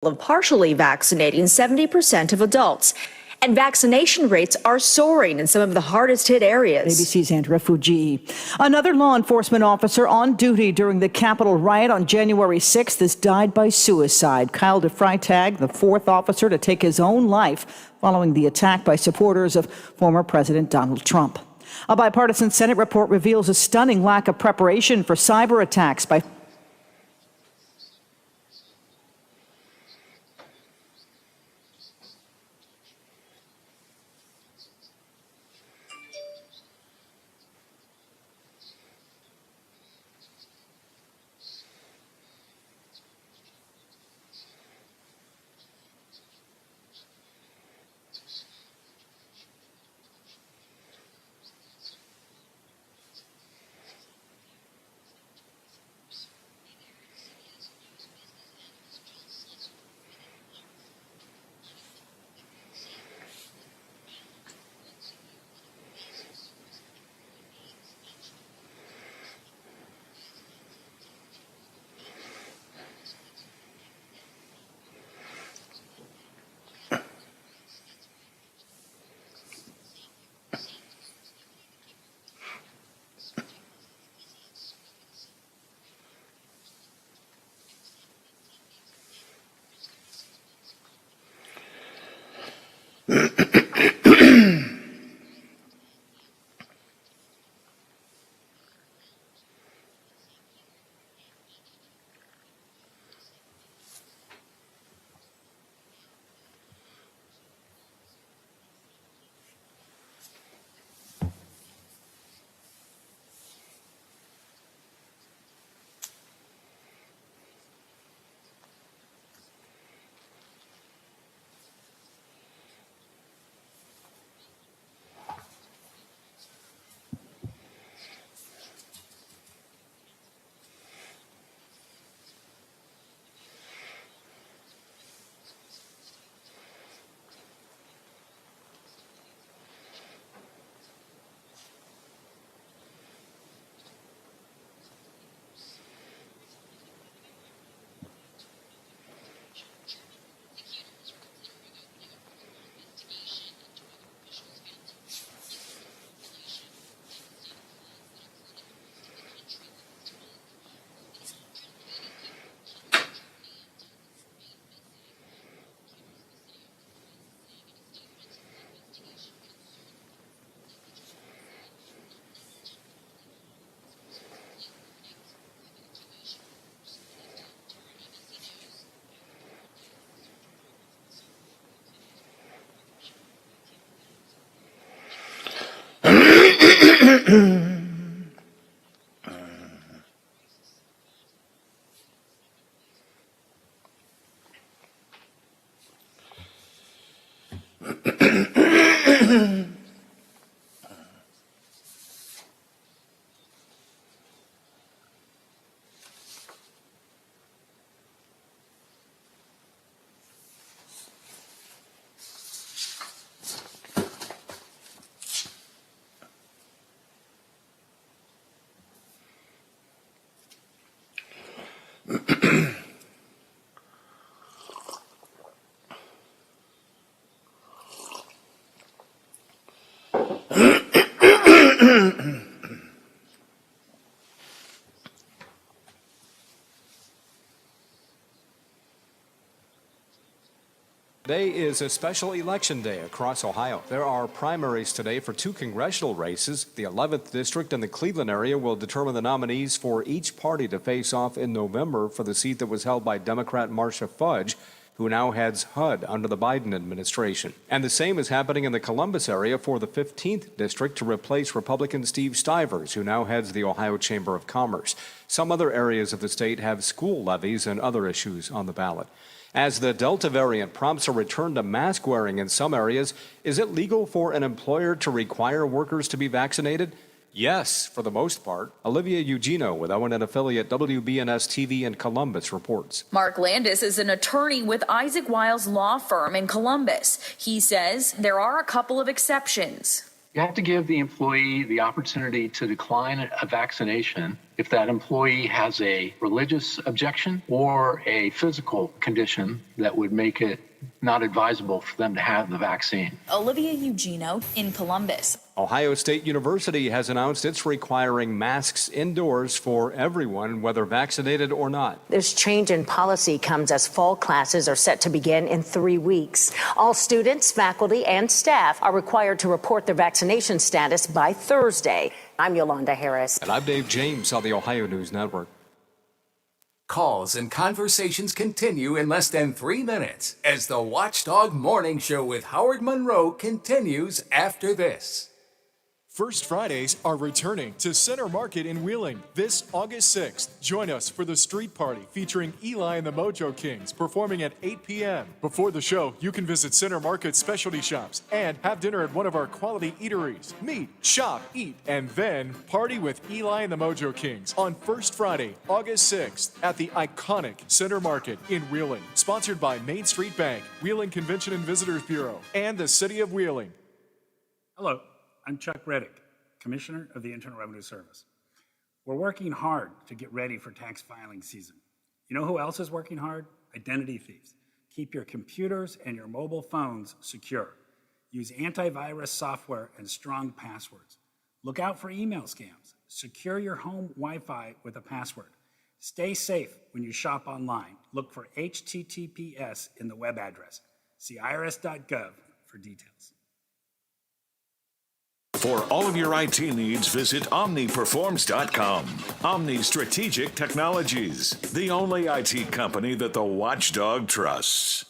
of partially vaccinating 70% of adults. And vaccination rates are soaring in some of the hardest hit areas. ABC's Andrea Fuji. Another law enforcement officer on duty during the Capitol riot on January 6th has died by suicide. Kyle DeFreitag, the fourth officer to take his own life following the attack by supporters of former President Donald Trump. A bipartisan Senate report reveals a stunning lack of preparation for cyber attacks by Today is a special election day across Ohio. There are primaries today for two congressional races. The 11th district and the Cleveland area will determine the nominees for each party to face off in November for the seat that was held by Democrat Marcia Fudge, who now heads HUD under the Biden administration. And the same is happening in the Columbus area for the 15th district to replace Republican Steve Stivers, who now heads the Ohio Chamber of Commerce. Some other areas of the state have school levies and other issues on the ballot. As the Delta variant prompts a return to mask wearing in some areas, is it legal for an employer to require workers to be vaccinated? Yes, for the most part. Olivia Eugenio with ONN affiliate WBNS TV in Columbus reports. Mark Landis is an attorney with Isaac Wiles law firm in Columbus. He says there are a couple of exceptions. You have to give the employee the opportunity to decline a vaccination If that employee has a religious objection or a physical condition that would make it not advisable for them to have the vaccine. Olivia Eugenio in Columbus. Ohio State University has announced it's requiring masks indoors for everyone, whether vaccinated or not. This change in policy comes as fall classes are set to begin in 3 weeks. All students, faculty, and staff are required to report their vaccination status by Thursday. I'm Yolanda Harris. And I'm Dave James on the Ohio News Network. Calls and conversations continue in less than 3 minutes as the Watchdog Morning Show with Howard Monroe continues after this. First Fridays are returning to Center Market in Wheeling this August 6th. Join us for the street party featuring Eli and the Mojo Kings performing at 8 p.m. Before the show, you can visit Center Market specialty shops and have dinner at one of our quality eateries. Meet, shop, eat, and then party with Eli and the Mojo Kings on First Friday, August 6th at the iconic Center Market in Wheeling. Sponsored by Main Street Bank, Wheeling Convention and Visitors Bureau, and the City of Wheeling. Hello. I'm Chuck Reddick, Commissioner of the Internal Revenue Service. We're working hard to get ready for tax filing season. You know who else is working hard? Identity thieves. Keep your computers and your mobile phones secure. Use antivirus software and strong passwords. Look out for email scams. Secure your home Wi-Fi with a password. Stay safe when you shop online. Look for HTTPS in the web address. See irs.gov for details. For all of your IT needs, visit OmniPerforms.com. Omni Strategic Technologies, the only IT company that the Watchdog trusts.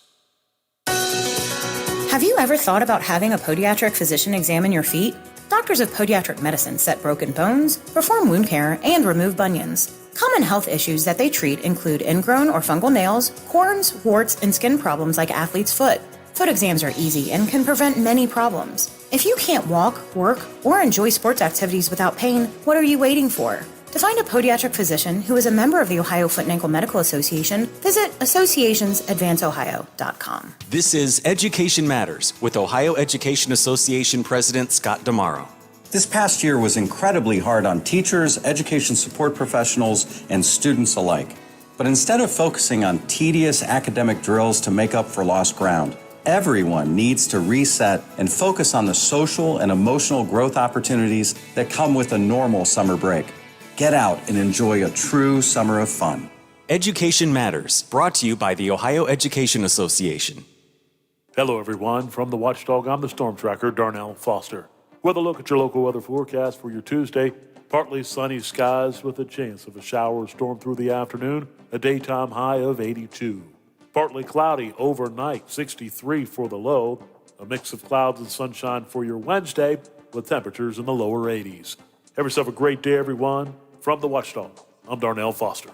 Have you ever thought about having a podiatric physician examine your feet? Doctors of Podiatric Medicine set broken bones, perform wound care, and remove bunions. Common health issues that they treat include ingrown or fungal nails, corns, warts, and skin problems like athlete's foot. Foot exams are easy and can prevent many problems. If you can't walk, work, or enjoy sports activities without pain, what are you waiting for? To find a podiatric physician who is a member of the Ohio Foot and Ankle Medical Association, visit associationsadvanceohio.com. This is Education Matters with Ohio Education Association President Scott Damaro. This past year was incredibly hard on teachers, education support professionals, and students alike. But instead of focusing on tedious academic drills to make up for lost ground, everyone needs to reset and focus on the social and emotional growth opportunities that come with a normal summer break. Get out and enjoy a true summer of fun. Education Matters, brought to you by the Ohio Education Association. Hello, everyone. From the Watchdog, I'm the Storm Tracker, Darnell Foster. With a look at your local weather forecast for your Tuesday, partly sunny skies with a chance of a shower or storm through the afternoon, a daytime high of 82. Partly cloudy overnight, 63 for the low. A mix of clouds and sunshine for your Wednesday with temperatures in the lower 80s. Have yourself a great day, everyone. From the Watchdog, I'm Darnell Foster.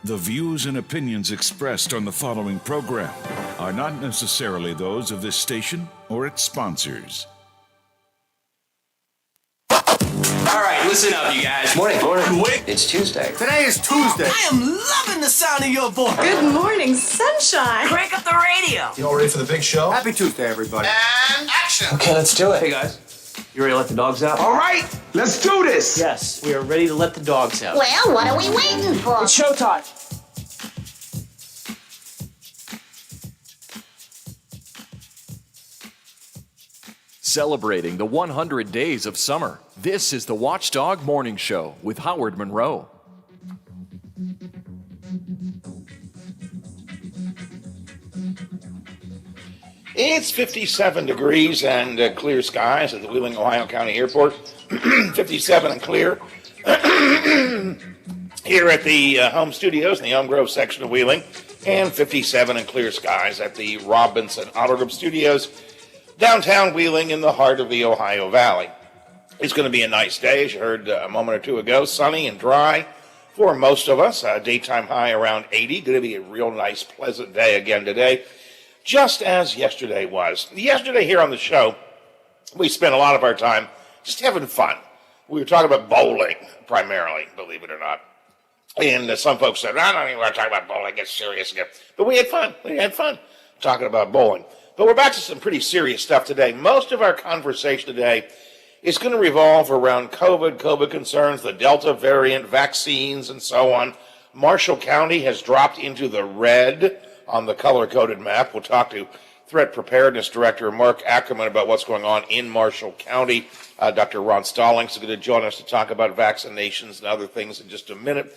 The views and opinions expressed on the following program are not necessarily those of this station or its sponsors. All right, listen up, you guys. Morning. Quick. It's Tuesday. Today is Tuesday. I am loving the sound of your voice. Good morning, sunshine. Crank up the radio. You all ready for the big show? Happy Tuesday, everybody. And action. Okay, let's do it. Hey, guys. You ready to let the dogs out? All right, let's do this. Yes, we are ready to let the dogs out. Well, what are we waiting for? It's showtime. Celebrating the 100 days of summer, this is the Watchdog Morning Show with Howard Monroe. It's 57 degrees and clear skies at the Wheeling, Ohio County Airport. 57 and clear here at the home studios in the Elm Grove section of Wheeling, and 57 and clear skies at the Robinson Auto Group Studios, downtown Wheeling in the heart of the Ohio Valley. It's going to be a nice day, as you heard a moment or two ago, sunny and dry for most of us. Daytime high around 80. Going to be a real nice, pleasant day again today, just as yesterday was. Yesterday here on the show, we spent a lot of our time just having fun. We were talking about bowling, primarily, believe it or not. And some folks said, I don't even want to talk about bowling, get serious again. But we had fun. We had fun talking about bowling. But we're back to some pretty serious stuff today. Most of our conversation today It's going to revolve around COVID concerns, the Delta variant, vaccines, and so on. Marshall County has dropped into the red on the color-coded map. We'll talk to Threat Preparedness Director Mark Ackerman about what's going on in Marshall County. Dr. Ron Stallings is going to join us to talk about vaccinations and other things in just a minute.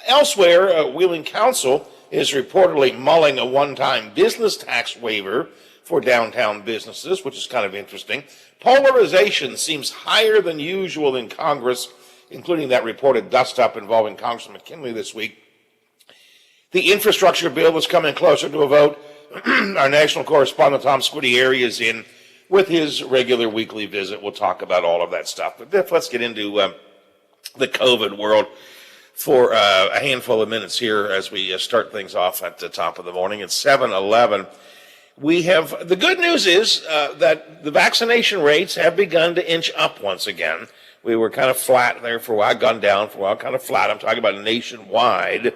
Elsewhere, Wheeling Council is reportedly mulling a one-time business tax waiver for downtown businesses, which is kind of interesting. Polarization seems higher than usual in Congress, including that reported dust-up involving Congressman McKinley this week. The infrastructure bill is coming closer to a vote. Our national correspondent Tom Squitieri is in with his regular weekly visit. We'll talk about all of that stuff. But let's get into the COVID world for a handful of minutes here as we start things off at the top of the morning. It's 7:11. We have the good news is that the vaccination rates have begun to inch up once again. We were kind of flat there for a while, gone down for a while, kind of flat. I'm talking about nationwide.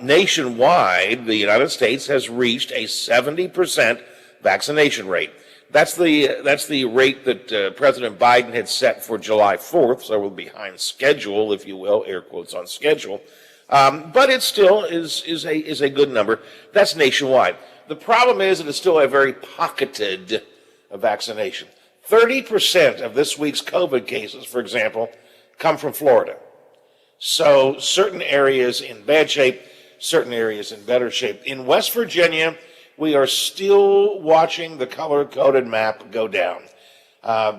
Nationwide, the United States has reached a 70% vaccination rate. That's the rate that President Biden had set for July 4th, so we're behind schedule, if you will, air quotes on schedule. But it still is a good number. That's nationwide. The problem is that it's still a very pocketed vaccination. 30% of this week's COVID cases, for example, come from Florida. So certain areas in bad shape, certain areas in better shape. In West Virginia, we are still watching the color-coded map go down.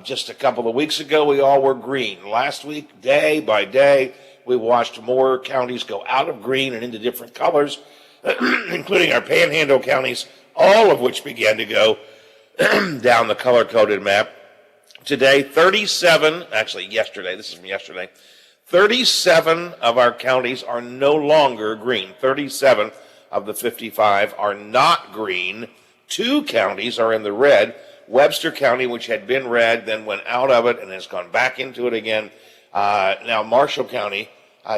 Just a couple of weeks ago, we all were green. Last week, day by day, we watched more counties go out of green and into different colors, including our panhandle counties, all of which began to go down the color-coded map. Today, 37, actually yesterday, this is from yesterday, 37 of our counties are no longer green. 37 of the 55 are not green. 2 counties are in the red. Webster County, which had been red, then went out of it and has gone back into it again. Now Marshall County,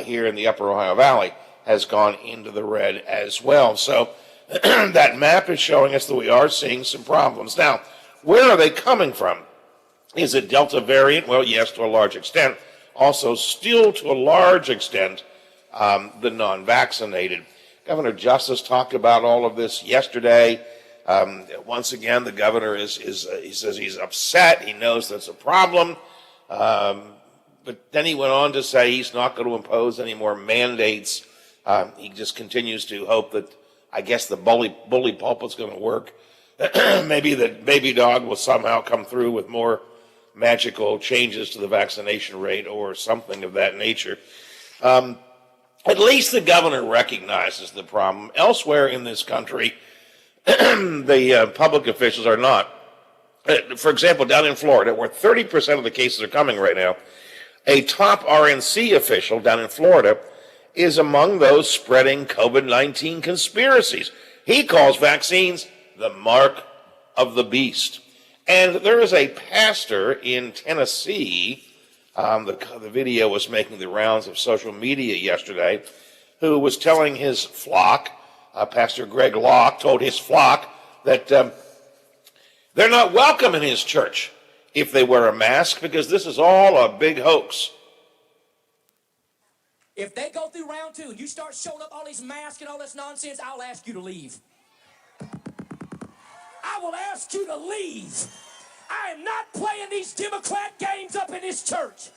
here in the upper Ohio Valley, has gone into the red as well. So that map is showing us that we are seeing some problems. Now, where are they coming from? Is it Delta variant? Well, yes, to a large extent. Also, still to a large extent, the non-vaccinated. Governor Justice talked about all of this yesterday. Once again, the governor he says he's upset. He knows that's a problem. But then he went on to say he's not going to impose any more mandates. He just continues to hope that, I guess, the bully pulpit's going to work. Maybe the baby dog will somehow come through with more magical changes to the vaccination rate or something of that nature. At least the governor recognizes the problem. Elsewhere in this country, the public officials are not. For example, down in Florida, where 30% of the cases are coming right now, a top RNC official down in Florida is among those spreading COVID-19 conspiracies. He calls vaccines the mark of the beast. And there is a pastor in Tennessee, the video was making the rounds of social media yesterday, who was telling his flock, Pastor Greg Locke told his flock that they're not welcome in his church if they wear a mask because this is all a big hoax. If they go through round 2 and you start showing up all these masks and all this nonsense, I'll ask you to leave. I will ask you to leave. I am not playing these Democrat games up in this church.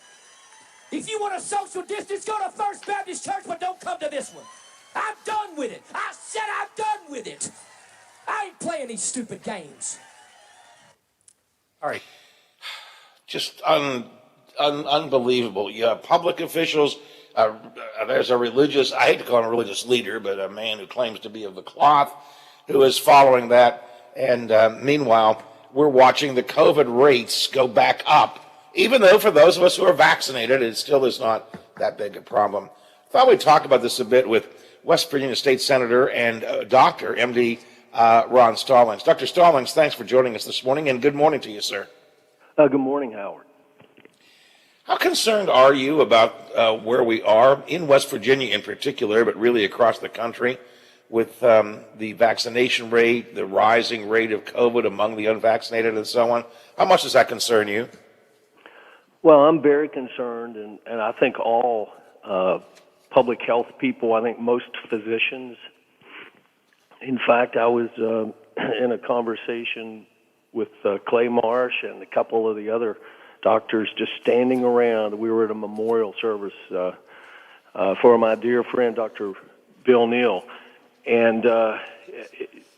If you want a social distance, go to First Baptist Church, but don't come to this one. I'm done with it. I said I'm done with it. I ain't playing these stupid games. All right. Just unbelievable. You have public officials. There's a religious, I hate to call him a religious leader, but a man who claims to be of the cloth who is following that. And meanwhile, we're watching the COVID rates go back up, even though for those of us who are vaccinated, it still is not that big a problem. I thought we'd talk about this a bit with West Virginia State Senator and Dr. MD Ron Stallings. Dr. Stallings, thanks for joining us this morning, and good morning to you, sir. Good morning, Howard. How concerned are you about where we are in West Virginia in particular, but really across the country, with the vaccination rate, the rising rate of COVID among the unvaccinated and so on? How much does that concern you? Well, I'm very concerned, and I think all public health people, I think most physicians. In fact, I was in a conversation with Clay Marsh and a couple of the other doctors just standing around. We were at a memorial service for my dear friend, Dr. Bill Neal, and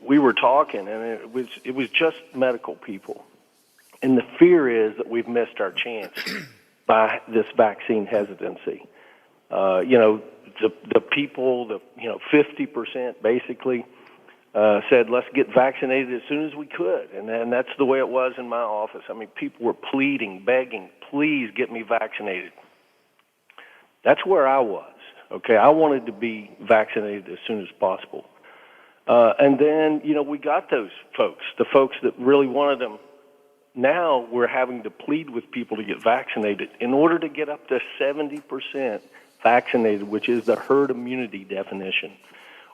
we were talking, and it was just medical people. And the fear is that we've missed our chance by this vaccine hesitancy. The people, 50% basically said, let's get vaccinated as soon as we could. And that's the way it was in my office. I mean, people were pleading, begging, please get me vaccinated. That's where I was, okay? I wanted to be vaccinated as soon as possible. And then, we got those folks, the folks that really wanted them. Now we're having to plead with people to get vaccinated in order to get up to 70% vaccinated, which is the herd immunity definition,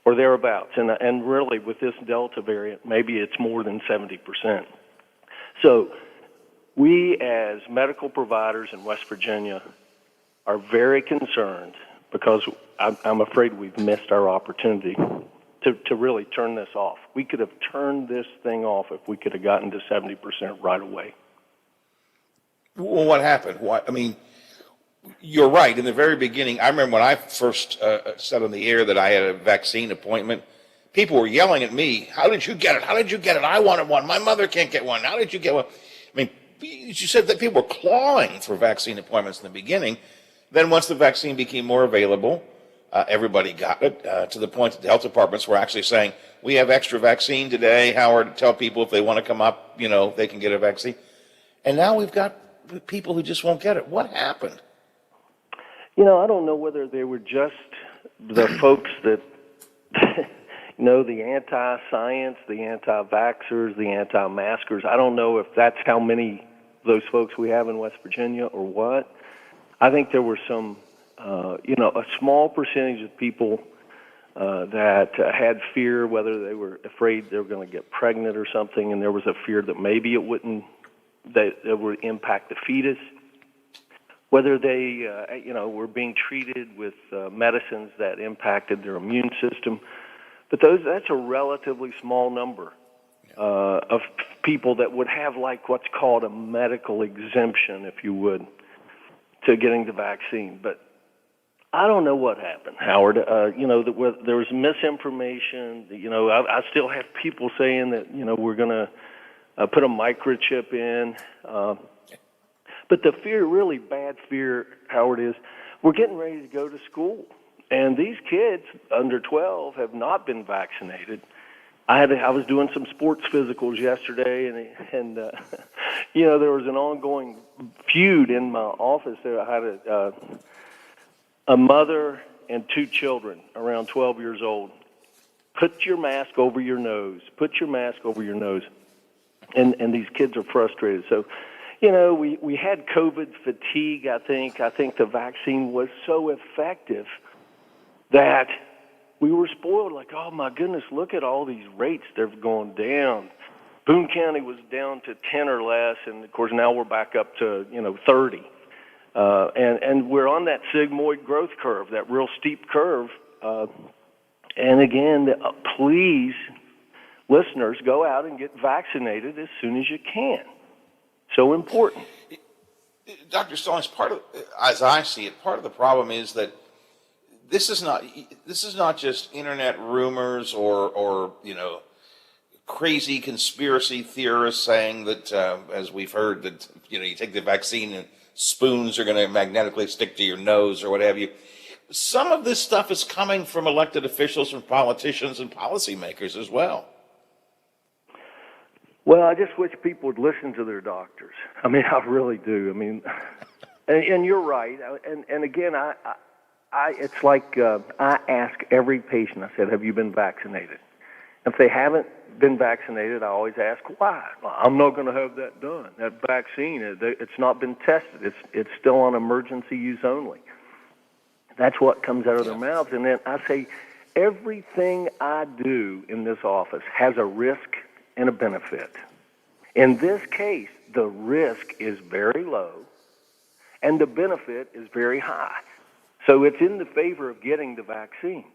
or thereabouts. And really, with this Delta variant, maybe it's more than 70%. So we, as medical providers in West Virginia, are very concerned because I'm afraid we've missed our opportunity to really turn this off. We could have turned this thing off if we could have gotten to 70% right away. Well, what happened? You're right. In the very beginning, I remember when I first said on the air that I had a vaccine appointment, people were yelling at me, how did you get it? How did you get it? I wanted one. My mother can't get one. How did you get one? You said that people were clawing for vaccine appointments in the beginning. Then once the vaccine became more available, everybody got it, to the point that the health departments were actually saying, we have extra vaccine today, Howard, tell people if they want to come up, they can get a vaccine. And now we've got people who just won't get it. What happened? I don't know whether they were just the folks that, the anti-science, the anti-vaxxers, the anti-maskers. I don't know if that's how many of those folks we have in West Virginia or what. I think there were some a small percentage of people that had fear, whether they were afraid they were going to get pregnant or something, and there was a fear that maybe it would impact the fetus, whether they, were being treated with medicines that impacted their immune system. But that's a relatively small number of people that would have like what's called a medical exemption, if you would, to getting the vaccine. But I don't know what happened, Howard. There was misinformation. I still have people saying that, we're going to put a microchip in. But the fear, really bad fear, Howard, is we're getting ready to go to school. And these kids under 12 have not been vaccinated. I was doing some sports physicals yesterday, and there was an ongoing feud in my office there. I had a mother and two children around 12 years old. Put your mask over your nose. Put your mask over your nose. And these kids are frustrated. So, we had COVID fatigue, I think. I think the vaccine was so effective that we were spoiled. Like, oh, my goodness, look at all these rates. They're going down. Boone County was down to 10 or less, and, of course, now we're back up to, 30. And we're on that sigmoid growth curve, that real steep curve. And again, please, listeners, go out and get vaccinated as soon as you can. So important. Dr. Stallings, as I see it, part of the problem is that this is not just internet rumors or crazy conspiracy theorists saying that, as we've heard, that you take the vaccine and spoons are going to magnetically stick to your nose or what have you. Some of this stuff is coming from elected officials, from politicians and policymakers as well. Well, I just wish people would listen to their doctors. I really do. And you're right. And again, it's like I ask every patient, I said, have you been vaccinated? If they haven't been vaccinated, I always ask why. I'm not going to have that done. That vaccine, it's not been tested. It's still on emergency use only. That's what comes out of their mouths. And then I say, everything I do in this office has a risk and a benefit. In this case, the risk is very low, and the benefit is very high. So it's in the favor of getting the vaccine.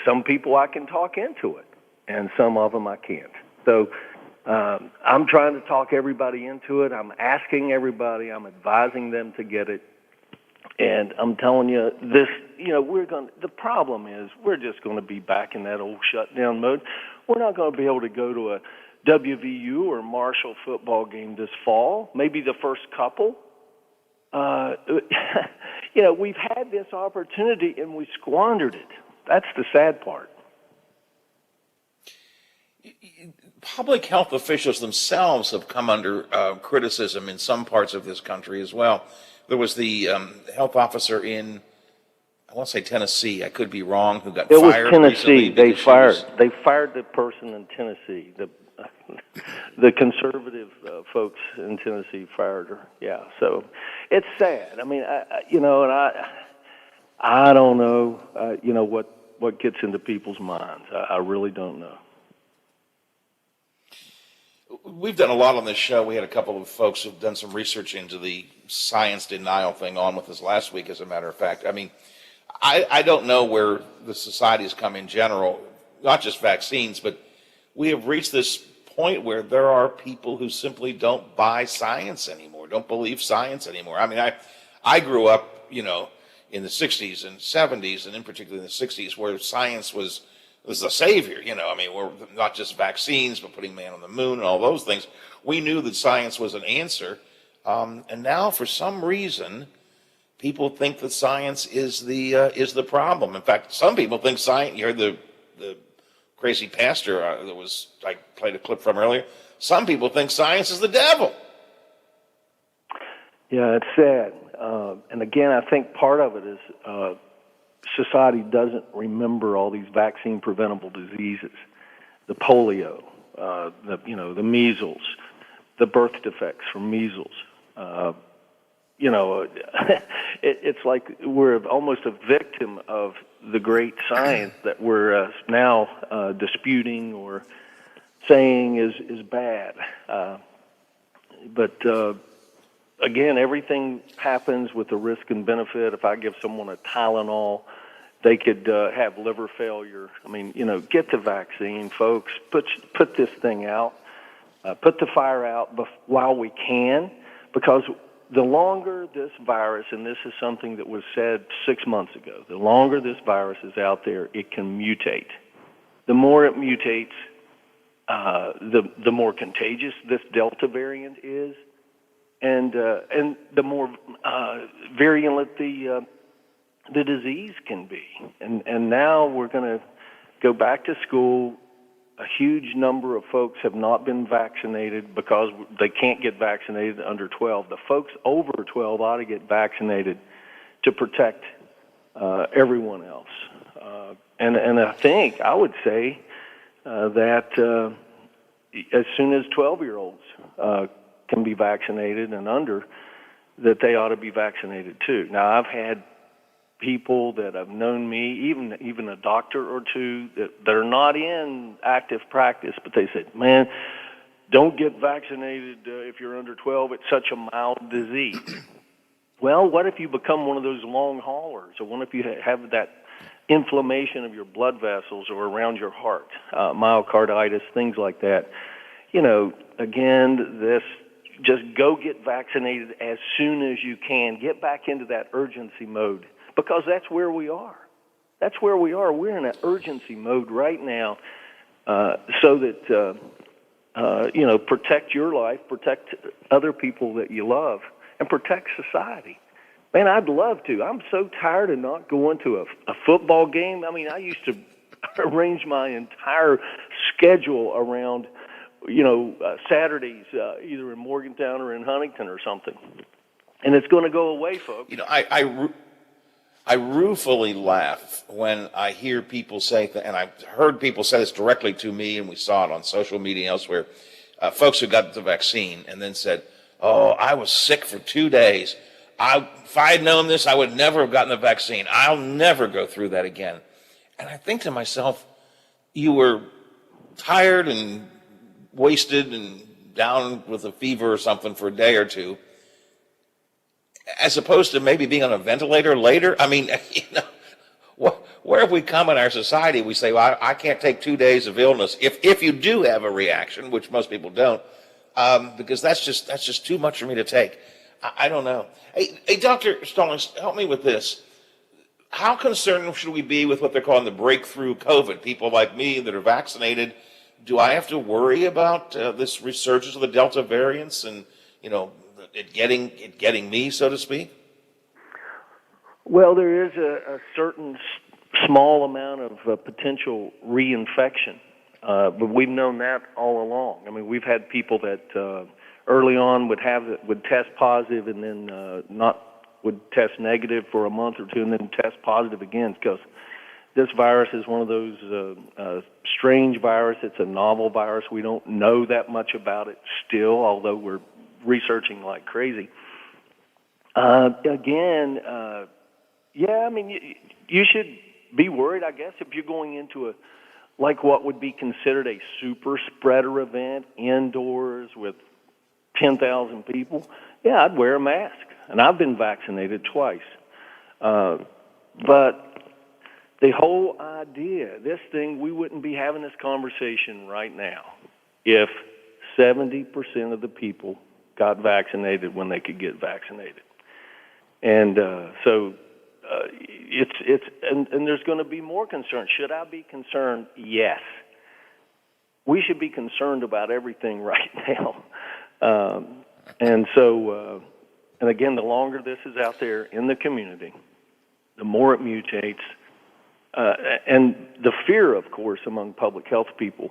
Some people I can talk into it, and some of them I can't. So I'm trying to talk everybody into it. I'm asking everybody. I'm advising them to get it. And I'm telling you, the problem is we're just going to be back in that old shutdown mode. We're not going to be able to go to a WVU or Marshall football game this fall, maybe the first couple. We've had this opportunity and we squandered it. That's the sad part. Public health officials themselves have come under criticism in some parts of this country as well. There was the health officer in, I want to say Tennessee, I could be wrong, who got fired. It was Tennessee. They fired the person in Tennessee. The conservative folks in Tennessee fired her. Yeah, so it's sad. I mean, I don't know, what gets into people's minds. I really don't know. We've done a lot on this show. We had a couple of folks who've done some research into the science denial thing on with us last week, as a matter of fact. I mean, I don't know where the society's come in general, not just vaccines, but we have reached this point where there are people who simply don't buy science anymore, don't believe science anymore. I mean, I grew up, in the 60s and 70s, and in particular in the 60s, where science was the savior, we're not just vaccines, but putting man on the moon and all those things. We knew that science was an answer. And now, for some reason, people think that science is the problem. In fact, some people think science, you heard the crazy pastor I played a clip from earlier. Some people think science is the devil. Yeah, it's sad. And again, I think part of it is society doesn't remember all these vaccine-preventable diseases, the polio, the measles, the birth defects from measles. It's like we're almost a victim of the great science that we're now disputing or saying is bad. But again, everything happens with the risk and benefit. If I give someone a Tylenol, they could have liver failure. I mean, get the vaccine, folks. Put this thing out. Put the fire out while we can, because the longer this virus, and this is something that was said 6 months ago, the longer this virus is out there, it can mutate. The more it mutates, the more contagious this Delta variant is, and the more virulent the disease can be. And now we're going to go back to school. A huge number of folks have not been vaccinated because they can't get vaccinated under 12. The folks over 12 ought to get vaccinated to protect everyone else. And I would say that as soon as 12-year-olds can be vaccinated and under, that they ought to be vaccinated too. Now, I've had people that have known me, even a doctor or two, that are not in active practice, but they said, man, don't get vaccinated if you're under 12. It's such a mild disease. Well, what if you become one of those long haulers, or what if you have that inflammation of your blood vessels or around your heart, myocarditis, things like that? Again, just go get vaccinated as soon as you can. Get back into that urgency mode, because that's where we are. That's where we are. We're in an urgency mode right now, so that, protect your life, protect other people that you love, and protect society. Man, I'd love to. I'm so tired of not going to a football game. I mean, I used to arrange my entire schedule around, Saturdays, either in Morgantown or in Huntington or something. And it's going to go away, folks. I ruefully laugh when I hear people say, and I've heard people say this directly to me, and we saw it on social media and elsewhere, folks who got the vaccine and then said, oh, I was sick for 2 days. If I had known this, I would never have gotten the vaccine. I'll never go through that again. And I think to myself, you were tired and wasted and down with a fever or something for a day or two. as opposed to maybe being on a ventilator later? I mean, where have we come in our society? We say, well, I can't take 2 days of illness if you do have a reaction, which most people don't, because that's just too much for me to take. I don't know. Hey, Dr. Stallings, help me with this. How concerned should we be with what they're calling the breakthrough COVID? People like me that are vaccinated, do I have to worry about this resurgence of the Delta variants and, it getting me, so to speak? Well, there is a certain small amount of potential reinfection, but we've known that all along. I mean, we've had people that early on would test positive and then would test negative for a month or two and then test positive again, because this virus is one of those strange viruses. It's a novel virus. We don't know that much about it still, although we're researching like crazy. Yeah, I mean, you should be worried, I guess, if you're going into what would be considered a super spreader event indoors with 10,000 people. Yeah, I'd wear a mask, and I've been vaccinated twice. But the whole idea, this thing, we wouldn't be having this conversation right now if 70% of the people got vaccinated when they could get vaccinated. And and there's going to be more concern. Should I be concerned? Yes. We should be concerned about everything right now. And again, the longer this is out there in the community, the more it mutates. And the fear, of course, among public health people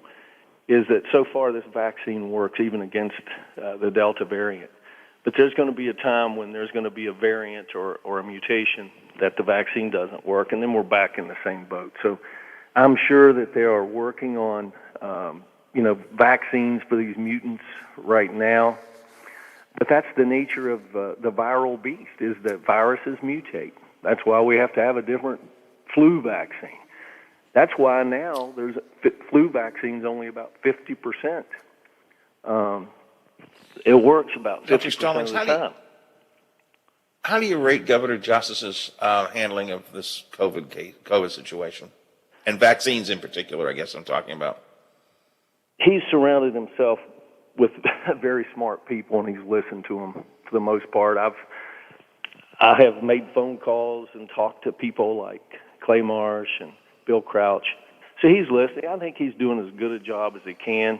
is that so far this vaccine works even against the Delta variant. But there's going to be a time when there's going to be a variant or a mutation that the vaccine doesn't work, and then we're back in the same boat. So I'm sure that they are working on, vaccines for these mutants right now. But that's the nature of the viral beast, is that viruses mutate. That's why we have to have a different flu vaccine. That's why now there's flu vaccines only about 50%. It works about 50% of the time. How do you rate Governor Justice's handling of this COVID situation? And vaccines in particular, I guess I'm talking about. He's surrounded himself with very smart people, and he's listened to them for the most part. I have made phone calls and talked to people like Clay Marsh and Bill Crouch. So he's listening. I think he's doing as good a job as he can.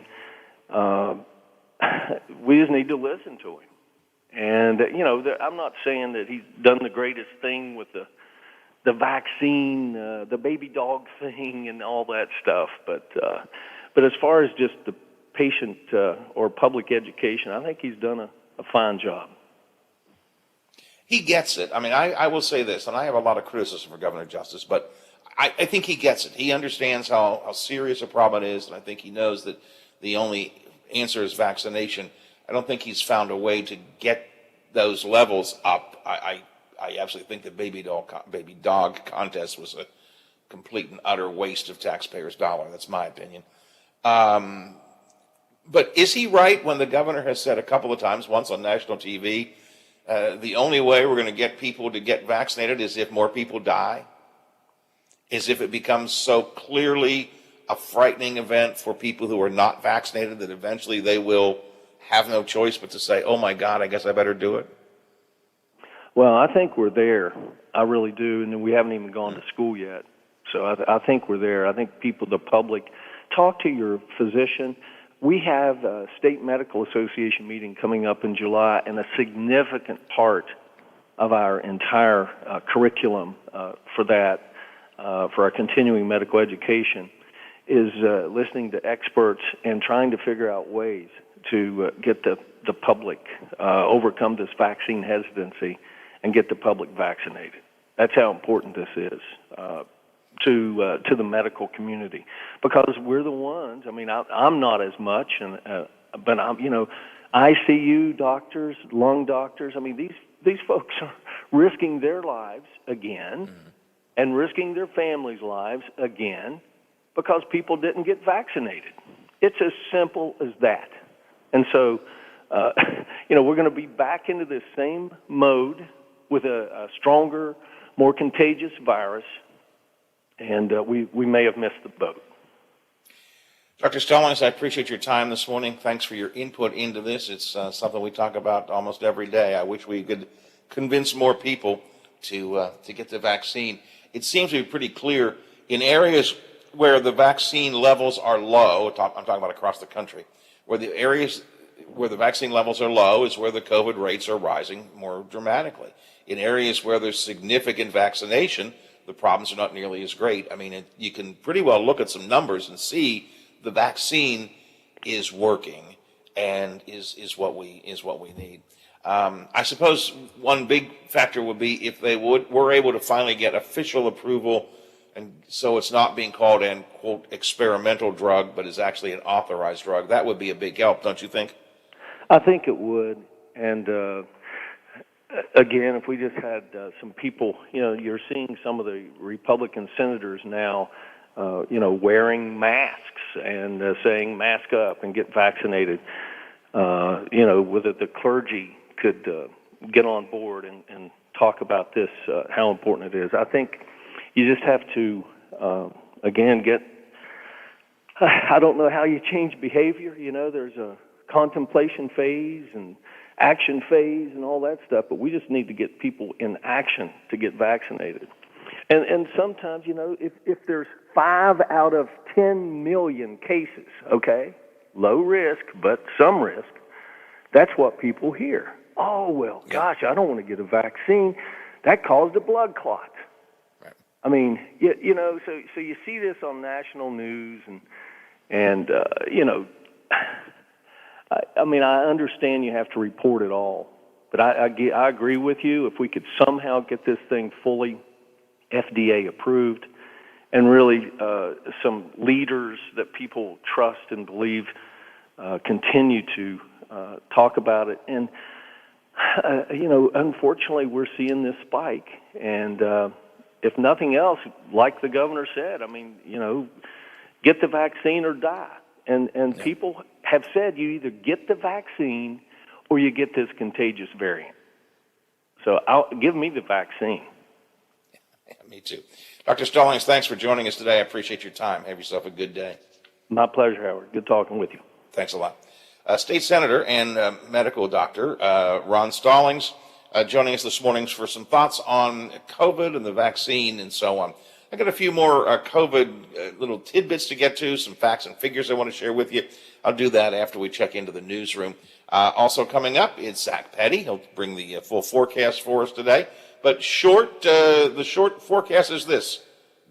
We just need to listen to him. And, I'm not saying that he's done the greatest thing with the vaccine, the baby dog thing and all that stuff. But as far as just the patient or public education, I think he's done a fine job. He gets it. I mean, I will say this, and I have a lot of criticism for Governor Justice, but I think he gets it. He understands how serious a problem it is, and I think he knows that the only answer is vaccination. I don't think he's found a way to get those levels up. I absolutely think the baby dog contest was a complete and utter waste of taxpayers' dollar. That's my opinion. But is he right when the governor has said a couple of times, once on national TV, the only way we're going to get people to get vaccinated is if more people die? Is if it becomes so clearly a frightening event for people who are not vaccinated that eventually they will have no choice but to say, oh my God, I guess I better do it? Well, I think we're there. I really do. And we haven't even gone to school yet. So I think we're there. I think the public, talk to your physician. We have a state medical association meeting coming up in July, and a significant part of our entire curriculum for that, for our continuing medical education, is listening to experts and trying to figure out ways to get the public, overcome this vaccine hesitancy and get the public vaccinated. That's how important this is to the medical community, because we're the ones. I mean, I'm not as much, but I'm, ICU doctors, lung doctors. I mean, these folks are risking their lives again, and risking their families' lives again, because people didn't get vaccinated. It's as simple as that. And so, we're going to be back into this same mode with a stronger, more contagious virus, and we may have missed the boat. Dr. Stallings, I appreciate your time this morning. Thanks for your input into this. It's something we talk about almost every day. I wish we could convince more people to get the vaccine. It seems to be pretty clear in areas where the vaccine levels are low. I'm talking about across the country, where the areas where the vaccine levels are low is where the COVID rates are rising more dramatically. In areas where there's significant vaccination, the problems are not nearly as great. I mean, you can pretty well look at some numbers and see the vaccine is working and is what we need. I suppose one big factor would be if they were able to finally get official approval, and so it's not being called an quote experimental drug, but is actually an authorized drug. That would be a big help, don't you think? I think it would, and again, if we just had some people, you're seeing some of the Republican senators now, wearing masks and saying mask up and get vaccinated. Whether the clergy could get on board and talk about this, how important it is. I think you just have to, again, I don't know how you change behavior. There's a contemplation phase and action phase and all that stuff, but we just need to get people in action to get vaccinated. And sometimes, if there's 5 out of 10 million cases, okay, low risk, but some risk, that's what people hear. Oh, well, gosh, I don't want to get a vaccine. That caused a blood clot. Right. I mean, so you see this on national news, and I understand you have to report it all, but I agree with you. If we could somehow get this thing fully FDA approved, and really some leaders that people trust and believe continue to talk about it. And, unfortunately, we're seeing this spike. And if nothing else, like the governor said, get the vaccine or die. And people have said you either get the vaccine or you get this contagious variant. So give me the vaccine. Yeah, me too. Dr. Stallings, thanks for joining us today. I appreciate your time. Have yourself a good day. My pleasure, Howard. Good talking with you. Thanks a lot. State Senator and medical doctor Ron Stallings joining us this morning for some thoughts on COVID and the vaccine and so on. I got a few more COVID little tidbits to get to, some facts and figures I want to share with you. I'll do that after we check into the newsroom. Also coming up is Zach Petty. He'll bring the full forecast for us today. But the short forecast is this: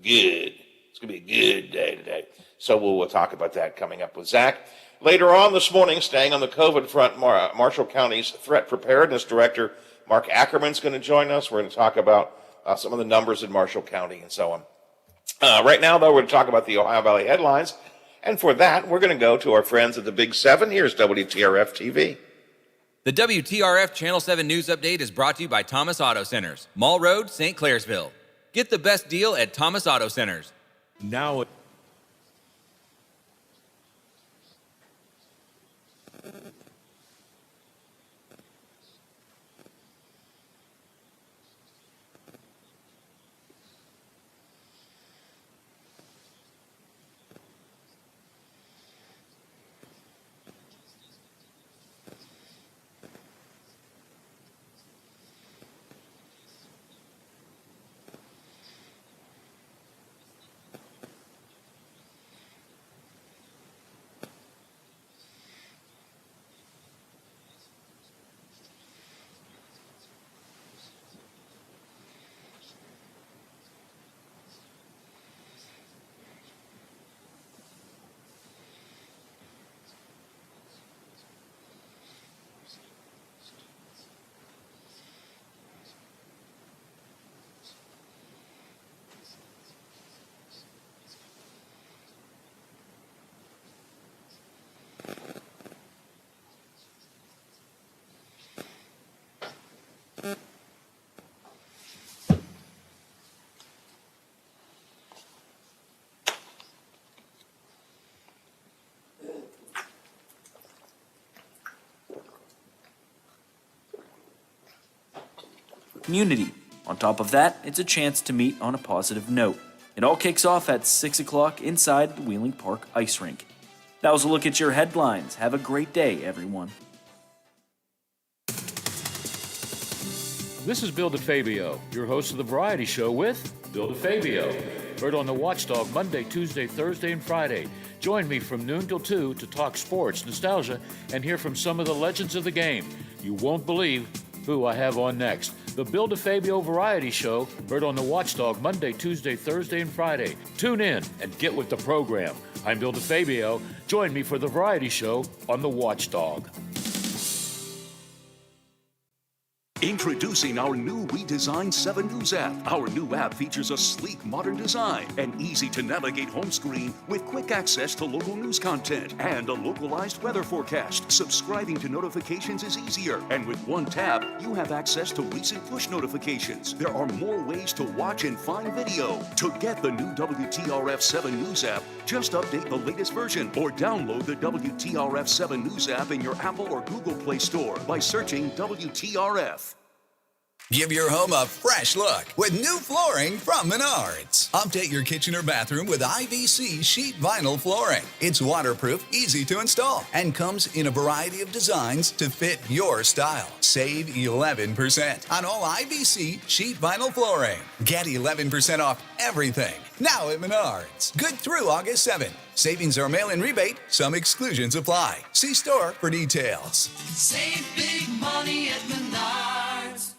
good. It's going to be a good day today. So we'll talk about that coming up with Zach. Later on this morning, staying on the COVID front, Marshall County's Threat Preparedness Director, Mark Ackerman's going to join us. We're going to talk about some of the numbers in Marshall County and so on. Right now, though, we're going to talk about the Ohio Valley headlines. And for that, we're going to go to our friends at the Big 7. Here's WTRF TV. The WTRF Channel 7 News Update is brought to you by Thomas Auto Centers, Mall Road, St. Clairsville. Get the best deal at Thomas Auto Centers. Now community. On top of that, it's a chance to meet on a positive note. It all kicks off at 6 o'clock inside the Wheeling Park Ice Rink. That was a look at your headlines. Have a great day, everyone. This is Bill DeFabio, your host of The Variety Show with Bill DeFabio. Heard on the Watchdog Monday, Tuesday, Thursday, and Friday. Join me from noon till 2 to talk sports, nostalgia, and hear from some of the legends of the game. You won't believe who I have on next. The Bill DeFabio Variety Show, heard on the Watchdog Monday, Tuesday, Thursday, and Friday. Tune in and get with the program. I'm Bill DeFabio. Join me for The Variety Show on the Watchdog. Introducing our new redesigned 7 News app. Our new app features a sleek, modern design, an easy-to-navigate home screen with quick access to local news content, and a localized weather forecast. Subscribing to notifications is easier, and with one tap, you have access to recent push notifications. There are more ways to watch and find video. To get the new WTRF 7 News app, just update the latest version or download the WTRF 7 News app in your Apple or Google Play Store by searching WTRF. Give your home a fresh look with new flooring from Menards. Update your kitchen or bathroom with IVC sheet vinyl flooring. It's waterproof, easy to install, and comes in a variety of designs to fit your style. Save 11% on all IVC sheet vinyl flooring. Get 11% off everything now at Menards. Good through August 7th. Savings are mail-in rebate. Some exclusions apply. See store for details. Save big money at Menards.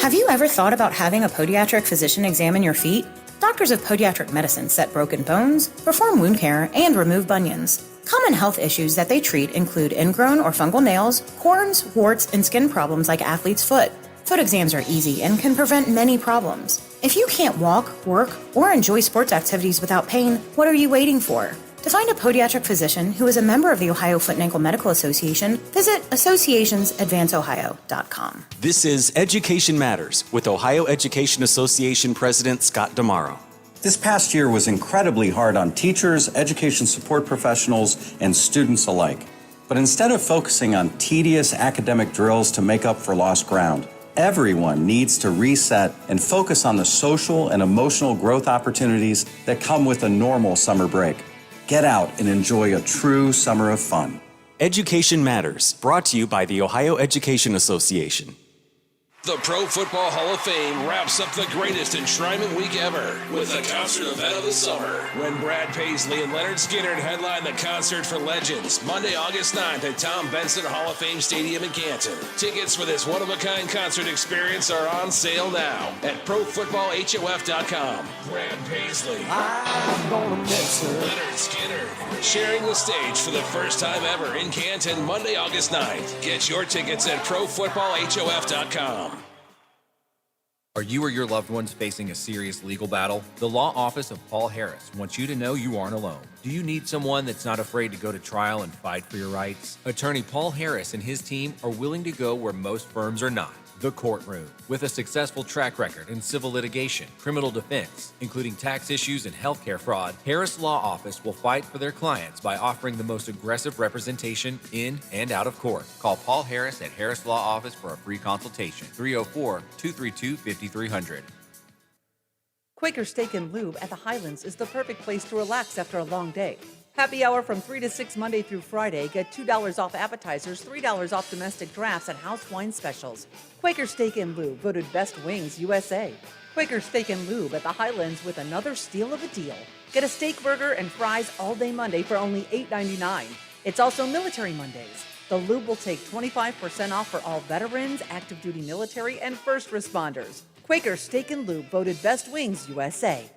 Have you ever thought about having a podiatric physician examine your feet? Doctors of Podiatric Medicine set broken bones, perform wound care, and remove bunions. Common health issues that they treat include ingrown or fungal nails, corns, warts, and skin problems like athlete's foot. Foot exams are easy and can prevent many problems. If you can't walk, work, or enjoy sports activities without pain, what are you waiting for? To find a podiatric physician who is a member of the Ohio Foot and Ankle Medical Association, visit associationsadvanceohio.com. This is Education Matters with Ohio Education Association President Scott Damaro. This past year was incredibly hard on teachers, education support professionals, and students alike. But instead of focusing on tedious academic drills to make up for lost ground, everyone needs to reset and focus on the social and emotional growth opportunities that come with a normal summer break. Get out and enjoy a true summer of fun. Education Matters, brought to you by the Ohio Education Association. The Pro Football Hall of Fame wraps up the greatest enshrinement week ever with the concert event of the summer. When Brad Paisley and Leonard Skinner headline the Concert for Legends, Monday, August 9th at Tom Benson Hall of Fame Stadium in Canton. Tickets for this one-of-a-kind concert experience are on sale now at ProFootballHOF.com. Brad Paisley, I'm gonna miss her. Leonard Skinner, sharing the stage for the first time ever in Canton, Monday, August 9th. Get your tickets at ProFootballHOF.com. Are you or your loved ones facing a serious legal battle? The law office of Paul Harris wants you to know you aren't alone. Do you need someone that's not afraid to go to trial and fight for your rights? Attorney Paul Harris and his team are willing to go where most firms are not. The courtroom. With a successful track record in civil litigation, criminal defense, including tax issues and healthcare fraud, Harris Law Office will fight for their clients by offering the most aggressive representation in and out of court. Call Paul Harris at Harris Law Office for a free consultation. 304-232-5300. Quaker Steak and Lube at the Highlands is the perfect place to relax after a long day. Happy hour from 3 to 6 Monday through Friday. Get $2 off appetizers, $3 off domestic drafts, and house wine specials. Quaker Steak and Lube, voted Best Wings USA. Quaker Steak and Lube at the Highlands with another steal of a deal. Get a steak burger and fries all day Monday for only $8.99. It's also Military Mondays. The Lube will take 25% off for all veterans, active duty military, and first responders. Quaker Steak and Lube, voted Best Wings USA.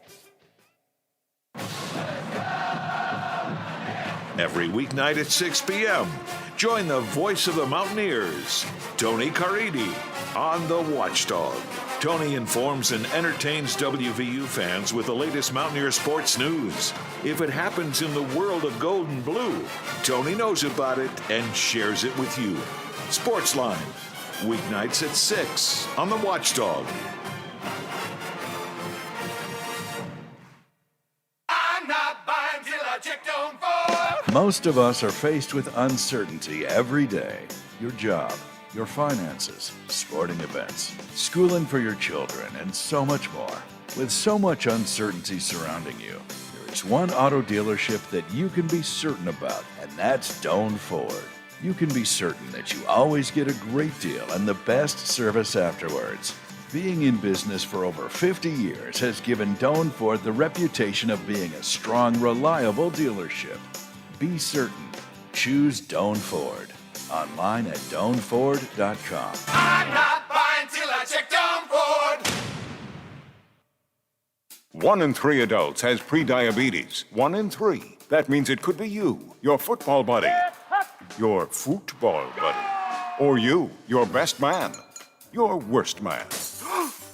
Every weeknight at 6 p.m., join the voice of the Mountaineers, Tony Caridi, on The Watchdog. Tony informs and entertains WVU fans with the latest Mountaineer sports news. If it happens in the world of gold and blue, Tony knows about it and shares it with you. Sportsline, weeknights at 6 on The Watchdog. Most of us are faced with uncertainty every day. Your job, your finances, sporting events, schooling for your children, and so much more. With so much uncertainty surrounding you, there is one auto dealership that you can be certain about, and that's Doan Ford. You can be certain that you always get a great deal and the best service afterwards. Being in business for over 50 years has given Doan Ford the reputation of being a strong, reliable dealership. Be certain. Choose Doan Ford. Online at DoanFord.com. I'm not buying till I check Doan Ford. 1 in 3 adults has prediabetes. 1 in 3. That means it could be you, your football buddy, your football buddy, or you, your best man, your worst man,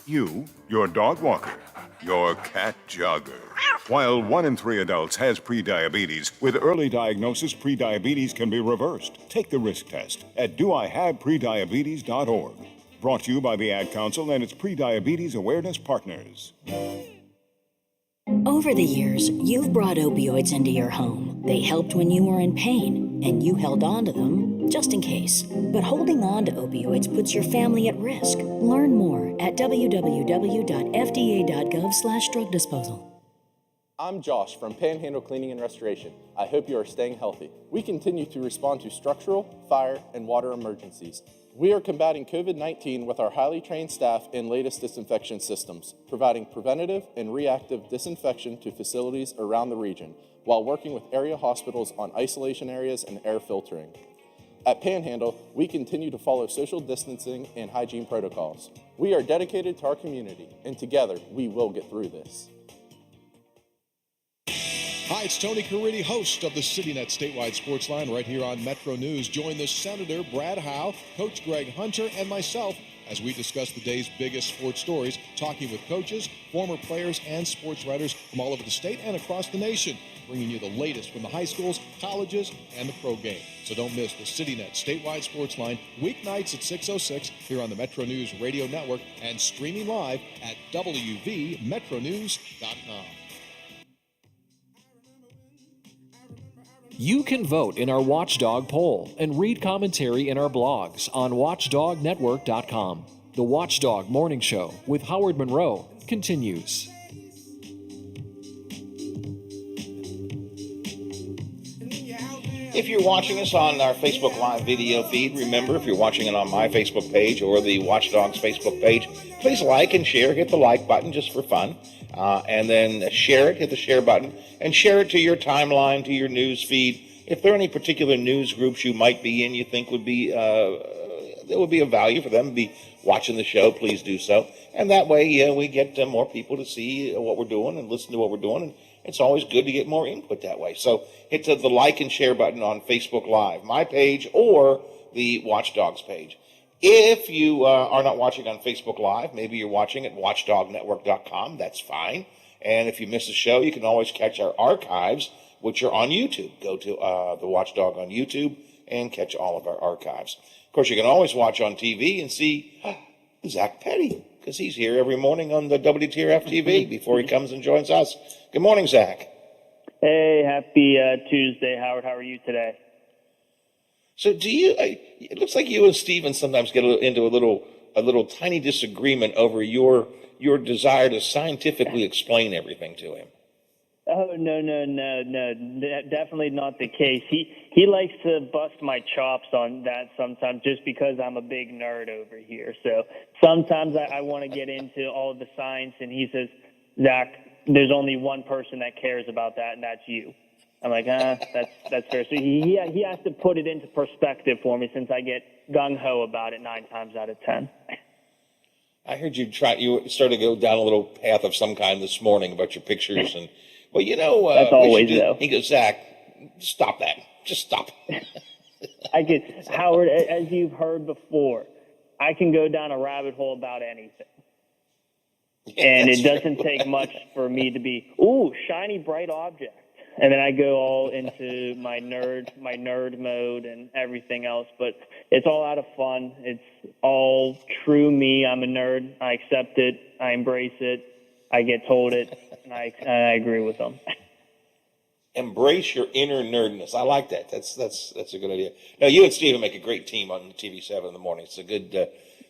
you, your dog walker, your cat jogger. While 1 in 3 adults has prediabetes, with early diagnosis, prediabetes can be reversed. Take the risk test at doihaveprediabetes.org. Brought to you by the Ad Council and its prediabetes awareness partners. Over the years, you've brought opioids into your home. They helped when you were in pain, and you held on to them just in case. But holding on to opioids puts your family at risk. Learn more at www.fda.gov/drug disposal. I'm Josh from Panhandle Cleaning and Restoration. I hope you are staying healthy. We continue to respond to structural, fire, and water emergencies. We are combating COVID-19 with our highly trained staff and latest disinfection systems, providing preventative and reactive disinfection to facilities around the region, while working with area hospitals on isolation areas and air filtering. At Panhandle, we continue to follow social distancing and hygiene protocols. We are dedicated to our community, and together we will get through this. Hi, it's Tony Caridi, host of the CityNet Statewide Sports Line right here on Metro News. Join the Senator, Brad Howe, Coach Greg Hunter, and myself as we discuss the day's biggest sports stories, talking with coaches, former players, and sports writers from all over the state and across the nation, bringing you the latest from the high schools, colleges, and the pro game. So don't miss the CityNet Statewide Sports Line weeknights at 6:06 here on the Metro News Radio Network and streaming live at wvmetronews.com. You can vote in our Watchdog poll and read commentary in our blogs on watchdognetwork.com. The Watchdog Morning Show with Howard Monroe continues. If you're watching us on our Facebook Live video feed, remember, if you're watching it on my Facebook page or the Watchdogs Facebook page, please like and share. Hit the like button just for fun. And then share it, hit the share button, and share it to your timeline, to your news feed. If there are any particular news groups you might be in you think would be there would be of value for them to be watching the show, please do so. And that way we get more people to see what we're doing and listen to what we're doing. And it's always good to get more input that way. So hit the like and share button on Facebook Live, my page, or the Watchdogs page. If you are not watching on Facebook Live, maybe you're watching at watchdognetwork.com. That's fine. And if you miss a show, you can always catch our archives, which are on YouTube. Go to the Watchdog on YouTube and catch all of our archives. Of course, you can always watch on TV and see Zach Petty, because he's here every morning on the WTRF TV before he comes and joins us. Good morning, Zach. Hey, happy Tuesday, Howard. How are you today? So do you, it looks like you and Steven sometimes get into a little tiny disagreement over your desire to scientifically explain everything to him. Oh, no, definitely not the case. He likes to bust my chops on that sometimes just because I'm a big nerd over here. So sometimes I want to get into all of the science, and he says, Zach, there's only one person that cares about that, and that's you. I'm like, that's fair. So he has to put it into perspective for me, since I get gung-ho about it 9 times out of 10. I heard you started to go down a little path of some kind this morning about your pictures, and well, that's always though. He goes, Zach, stop that. Just stop. Howard, as you've heard before, I can go down a rabbit hole about anything. And it doesn't take much for me to be, shiny, bright object. And then I go all into my nerd mode and everything else. But it's all out of fun. It's all true me. I'm a nerd. I accept it. I embrace it. I get told it. And I agree with them. Embrace your inner nerdness. I like that. That's a good idea. Now, you and Steven make a great team on TV7 in the morning. It's a good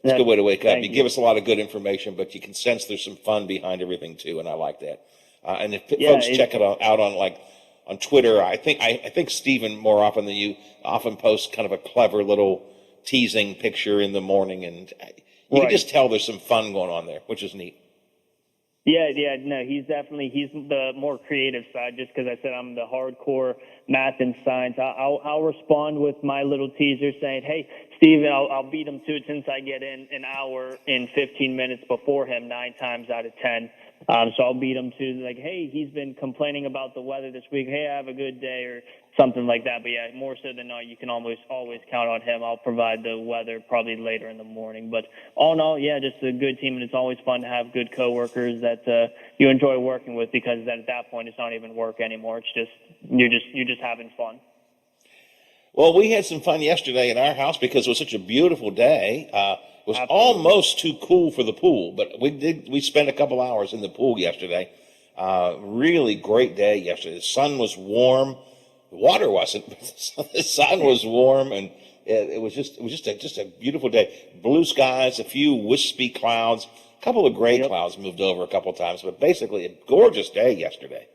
way to wake up. You give us a lot of good information, but you can sense there's some fun behind everything too, and I like that. And if folks check it out on Twitter, I think Steven more often than you often posts kind of a clever little teasing picture in the morning, and you can just tell there's some fun going on there, which is neat. Yeah, no, he's the more creative side, just because I said I'm the hardcore math and science. I'll respond with my little teaser saying, hey, Steven, I'll beat him to it since I get in an hour and 15 minutes before him 9 times out of 10. So I'll beat him to like, hey, he's been complaining about the weather this week. Hey, have a good day or something like that. But yeah, more so than not, you can almost always count on him. I'll provide the weather probably later in the morning. But all in all, yeah, just a good team, and it's always fun to have good coworkers that you enjoy working with, because then at that point it's not even work anymore. It's just you're just having fun. Well, we had some fun yesterday in our house because it was such a beautiful day. It was almost too cool for the pool, but we spent a couple hours in the pool yesterday. Really great day yesterday. The sun was warm. The water wasn't, but the sun was warm, and it was just a beautiful day. Blue skies, a few wispy clouds, a couple of gray clouds moved over a couple of times, but basically a gorgeous day yesterday.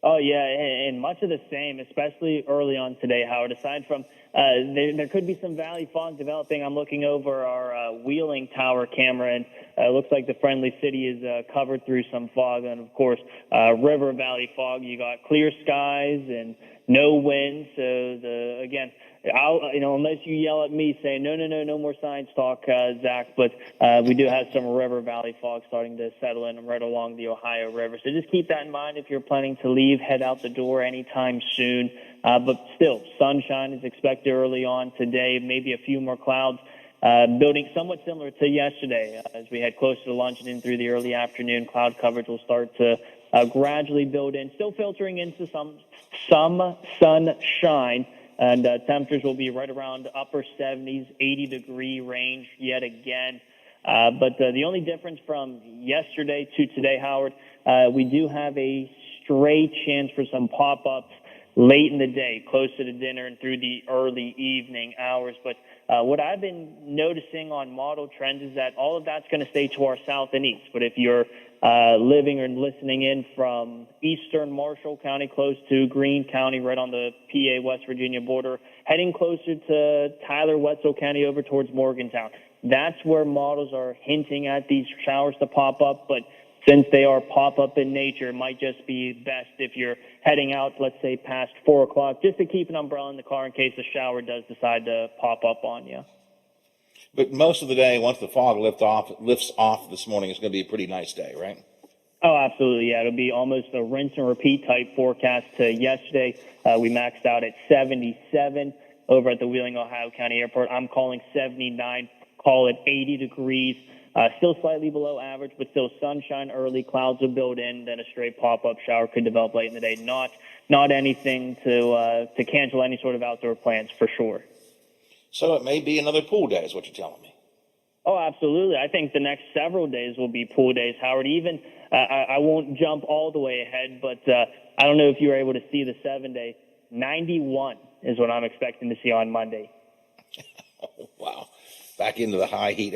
Oh, yeah, and much of the same, especially early on today, Howard. Aside from there could be some valley fog developing. I'm looking over our Wheeling Tower camera, and it looks like the Friendly City is covered through some fog. And, of course, River Valley fog. You got clear skies and no wind. So, again, unless you yell at me saying, no more science talk, Zach, but we do have some River Valley fog starting to settle in right along the Ohio River. So just keep that in mind if you're planning to leave, head out the door anytime soon. But still, sunshine is expected early on today, maybe a few more clouds. Building somewhat similar to yesterday. As we head closer to lunch and in through the early afternoon, cloud coverage will start to gradually build in, still filtering into some sunshine. And temperatures will be right around upper 70s, 80-degree range yet again. But the only difference from yesterday to today, Howard, we do have a stray chance for some pop-ups late in the day, close to the dinner and through the early evening hours. But what I've been noticing on model trends is that all of that's going to stay to our south and east. But if you're living or listening in from eastern Marshall County, close to Greene County, right on the PA West Virginia border, heading closer to Tyler, Wetzel County, over towards Morgantown, that's where models are hinting at these showers to pop up. But since they are pop-up in nature, it might just be best if you're heading out, let's say, past 4 o'clock, just to keep an umbrella in the car in case the shower does decide to pop up on you. But most of the day, once the fog lifts off this morning, it's going to be a pretty nice day, right? Oh, absolutely, yeah. It'll be almost a rinse and repeat type forecast to yesterday. We maxed out at 77 over at the Wheeling, Ohio County Airport. I'm calling 79, call it 80 degrees. Still slightly below average, but still sunshine early. Clouds will build in, then a straight pop-up shower could develop late in the day. Not anything to cancel any sort of outdoor plans for sure. So it may be another pool day, is what you're telling me. Oh, absolutely. I think the next several days will be pool days, Howard. Even I won't jump all the way ahead, but I don't know if you were able to see the 7-day. 91 is what I'm expecting to see on Monday. Wow. Back into the high heat,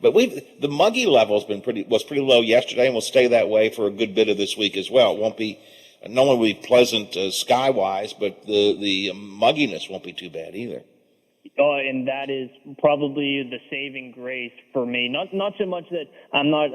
but the muggy level was pretty low yesterday, and will stay that way for a good bit of this week as well. It won't be, no one will be pleasant sky wise, but the mugginess won't be too bad either. Oh, and that is probably the saving grace for me. Not so much that I'm not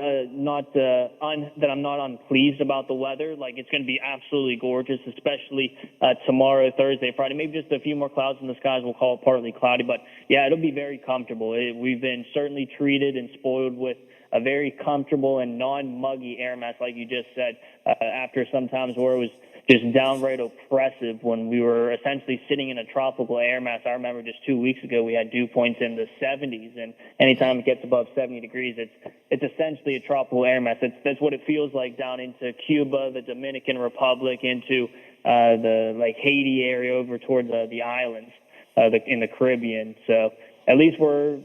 unpleased about the weather. Like, it's going to be absolutely gorgeous, especially tomorrow, Thursday, Friday. Maybe just a few more clouds in the skies. We'll call it partly cloudy, but yeah, it'll be very comfortable. We've been certainly treated and spoiled with a very comfortable and non-muggy air mass, like you just said, after some times where it was just downright oppressive when we were essentially sitting in a tropical air mass. I remember just 2 weeks ago we had dew points in the 70s, and anytime it gets above 70 degrees, it's essentially a tropical air mass. That's what it feels like down into Cuba, the Dominican Republic, into the Haiti area over towards the islands in the Caribbean. So at least we're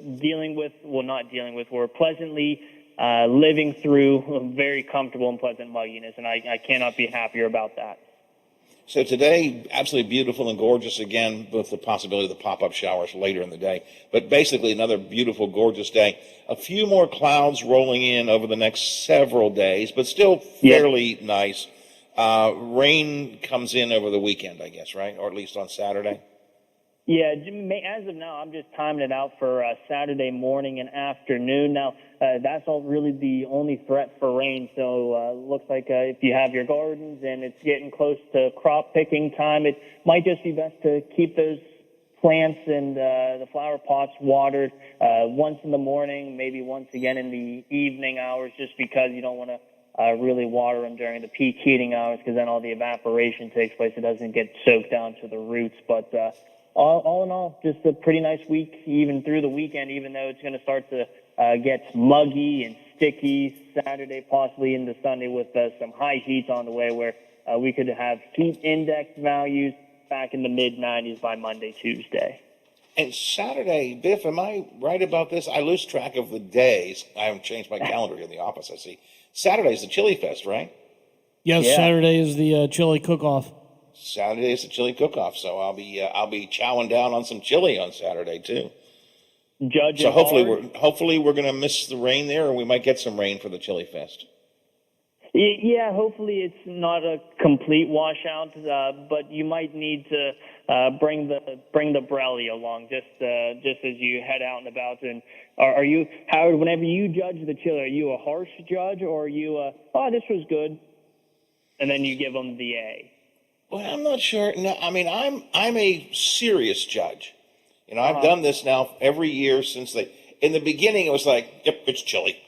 we're pleasantly living through a very comfortable and pleasant mugginess, and I cannot be happier about that. So today, absolutely beautiful and gorgeous again, with the possibility of the pop-up showers later in the day. But basically another beautiful, gorgeous day. A few more clouds rolling in over the next several days, but still fairly nice. Rain comes in over the weekend, I guess, right? Or at least on Saturday. Yeah, as of now, I'm just timing it out for Saturday morning and afternoon. Now, that's all really the only threat for rain. So looks like if you have your gardens and it's getting close to crop picking time, it might just be best to keep those plants and the flower pots watered once in the morning, maybe once again in the evening hours, just because you don't want to really water them during the peak heating hours, because then all the evaporation takes place. It doesn't get soaked down to the roots. But all in all, just a pretty nice week, even through the weekend, even though it's going to start to get muggy and sticky Saturday, possibly into Sunday, with some high heat on the way, where we could have heat index values back in the mid-90s by Monday, Tuesday. And Saturday, Biff, am I right about this? I lose track of the days. I haven't changed my calendar in the office, I see. Saturday's the Chili Fest, right? Yes, Yeah. Saturday is the chili cook-off. Saturday is the chili cook-off, so I'll be chowing down on some chili on Saturday too. So hopefully we're going to miss the rain there, or we might get some rain for the Chili Fest. Yeah, hopefully it's not a complete washout, but you might need to bring the brelly along just as you head out and about. And are you, Howard? Whenever you judge the chili, are you a harsh judge, or are you this was good, and then you give them the A? Well, I'm not sure. No, I mean, I'm a serious judge. You know, I've done this now every year since in the beginning, it was like, yep, it's chili.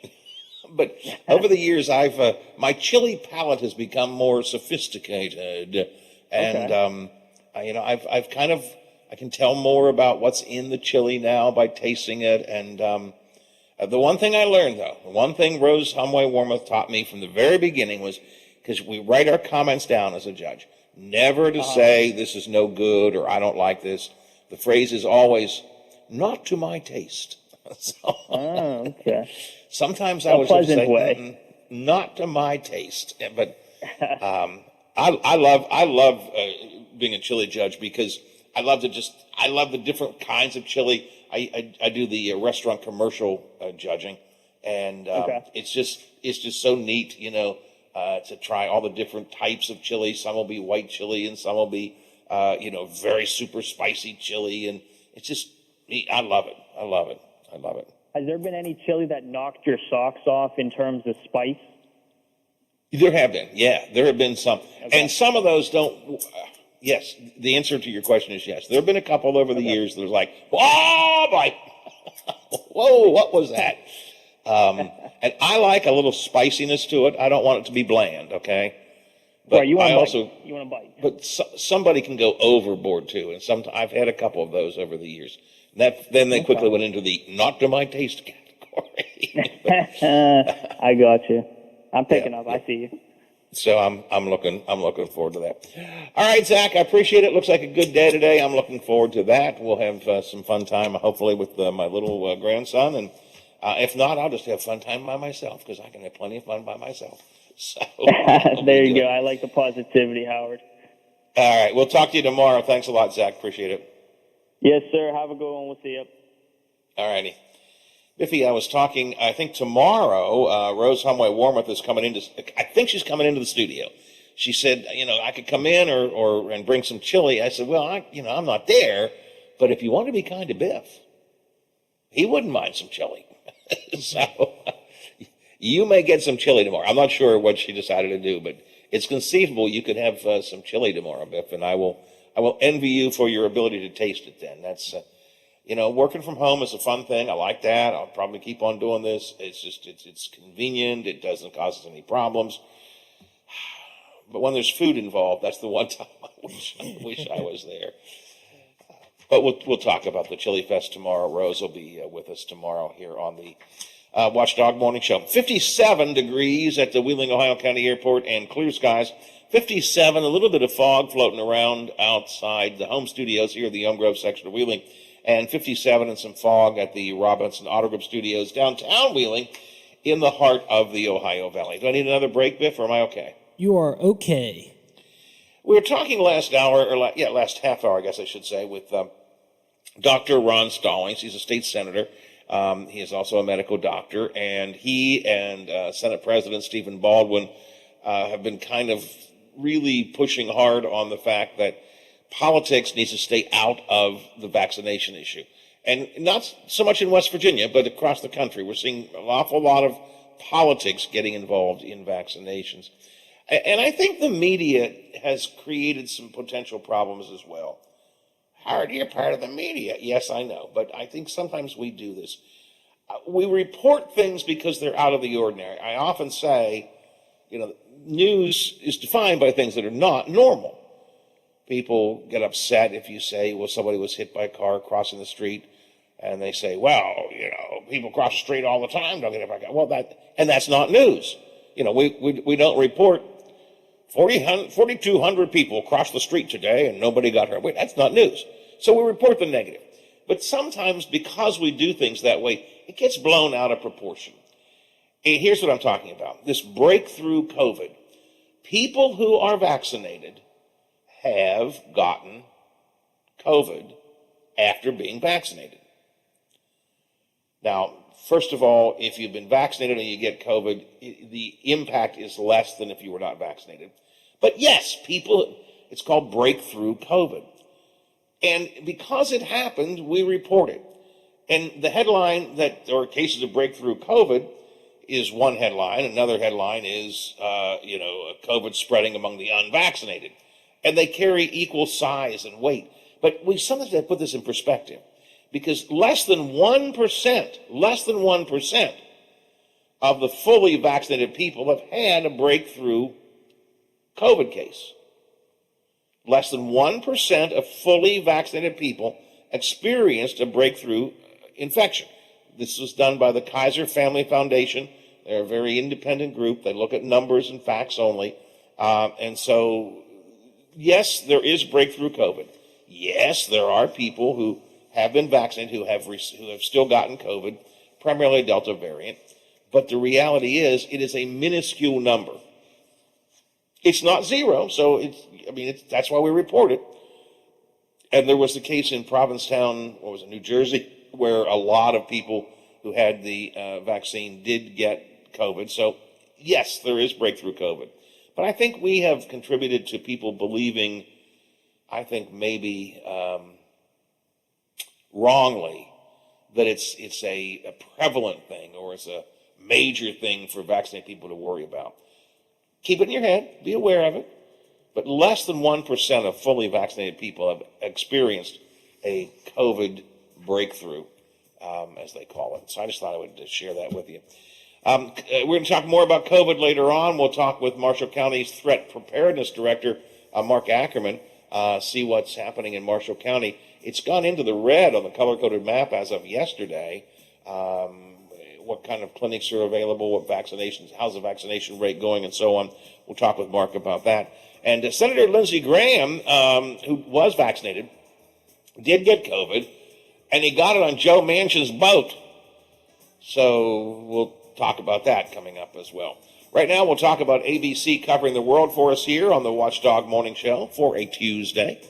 But over the years, my chili palate has become more sophisticated. And, I can tell more about what's in the chili now by tasting it. And the one thing I learned, though, the one thing Rose Humway Warmoth taught me from the very beginning was, because we write our comments down as a judge, never to say this is no good or I don't like this. The phrase is always, not to my taste. Okay. Sometimes I was say, not to my taste. But I love being a chili judge, because I love the different kinds of chili. I do the restaurant commercial judging, and it's just so neat, to try all the different types of chili. Some will be white chili, and some will be, very super spicy chili. And it's just neat. I love it. I love it. I love it. Has there been any chili that knocked your socks off in terms of spice? There have been. Yeah, there have been some. Okay. And some of those don't. Yes, the answer to your question is yes. There have been a couple over the years that was like, oh, boy. Whoa, what was that? And I like a little spiciness to it. I don't want it to be bland, okay? But you want you want to bite. But somebody can go overboard too, and I've had a couple of those over the years. Then they quickly went into the not to my taste category. I got you. I'm picking up. I see you. So I'm looking forward to that. All right, Zach, I appreciate it. Looks like a good day today. I'm looking forward to that. We'll have some fun time, hopefully, with my little grandson, and if not, I'll just have fun time by myself, because I can have plenty of fun by myself. So there you go. I like the positivity, Howard. All right, we'll talk to you tomorrow. Thanks a lot, Zach. Appreciate it. Yes, sir. Have a good one. We'll see you. All righty. Biffy, I was talking, I think tomorrow, Rose Humway Warmoth is coming I think she's coming into the studio. She said, I could come in and bring some chili. I said, well, I'm not there, but if you want to be kind to Biff, he wouldn't mind some chili. So you may get some chili tomorrow. I'm not sure what she decided to do, but it's conceivable you could have some chili tomorrow, Biff, and I will envy you for your ability to taste it then. That's, working from home is a fun thing. I like that. I'll probably keep on doing this. It's just, it's convenient. It doesn't cause us any problems. But when there's food involved, that's the one time I wish I was there. But we'll talk about the Chili Fest tomorrow. Rose will be with us tomorrow here on the Watchdog Morning Show. 57 degrees at the Wheeling, Ohio County Airport, and clear skies. 57, a little bit of fog floating around outside the home studios here in the Elm Grove section of Wheeling, and 57 and some fog at the Robinson Auto Group Studios downtown Wheeling in the heart of the Ohio Valley. Do I need another break, Biff, or am I okay? You are okay. We were talking last hour, last half hour, I guess I should say, with Dr. Ron Stallings. He's a state senator. He is also a medical doctor, and he and Senate President Stephen Baldwin have been kind of really pushing hard on the fact that politics needs to stay out of the vaccination issue. And not so much in West Virginia, but across the country. We're seeing an awful lot of politics getting involved in vaccinations. And I think the media has created some potential problems as well. Howard, you're part of the media. Yes, I know, but I think sometimes we do this. We report things because they're out of the ordinary. I often say, news is defined by things that are not normal. People get upset if you say, well, somebody was hit by a car crossing the street, and they say, well, people cross the street all the time, don't get hit by a car. Well, that's not news. We don't report 4,200 people crossed the street today and nobody got hurt. Wait, that's not news. So we report the negative. But sometimes because we do things that way, it gets blown out of proportion. And here's what I'm talking about. This breakthrough COVID. People who are vaccinated have gotten COVID after being vaccinated. Now, first of all, if you've been vaccinated and you get COVID, the impact is less than if you were not vaccinated. But yes, it's called breakthrough COVID. And because it happened, we report it. And the headline that there are cases of breakthrough COVID is one headline. Another headline is, COVID spreading among the unvaccinated. And they carry equal size and weight. But we sometimes have to put this in perspective. Because less than 1% of the fully vaccinated people have had a breakthrough COVID case. Less than 1% of fully vaccinated people experienced a breakthrough infection. This was done by the Kaiser Family Foundation. They're a very independent group. They look at numbers and facts only. And so, yes, there is breakthrough COVID. Yes, there are people who have been vaccinated who have still gotten COVID, primarily Delta variant. But the reality is, it is a minuscule number. It's not zero, so that's why we report it. And there was the case in Provincetown, New Jersey, where a lot of people who had the vaccine did get COVID. So, yes, there is breakthrough COVID. But I think we have contributed to people believing, I think maybe wrongly, that it's a prevalent thing or it's a major thing for vaccinated people to worry about. Keep it in your head. Be aware of it. But less than 1% of fully vaccinated people have experienced a COVID breakthrough, as they call it. So I just thought I would share that with you. We're going to talk more about COVID later on. We'll talk with Marshall County's Threat Preparedness Director, Mark Ackerman, see what's happening in Marshall County. It's gone into the red on the color-coded map as of yesterday. What kind of clinics are available, what vaccinations, how's the vaccination rate going, and so on. We'll talk with Mark about that. And Senator Lindsey Graham, who was vaccinated, did get COVID, and he got it on Joe Manchin's boat. So we'll talk about that coming up as well. Right now, we'll talk about ABC covering the world for us here on the Watchdog Morning Show for a Tuesday.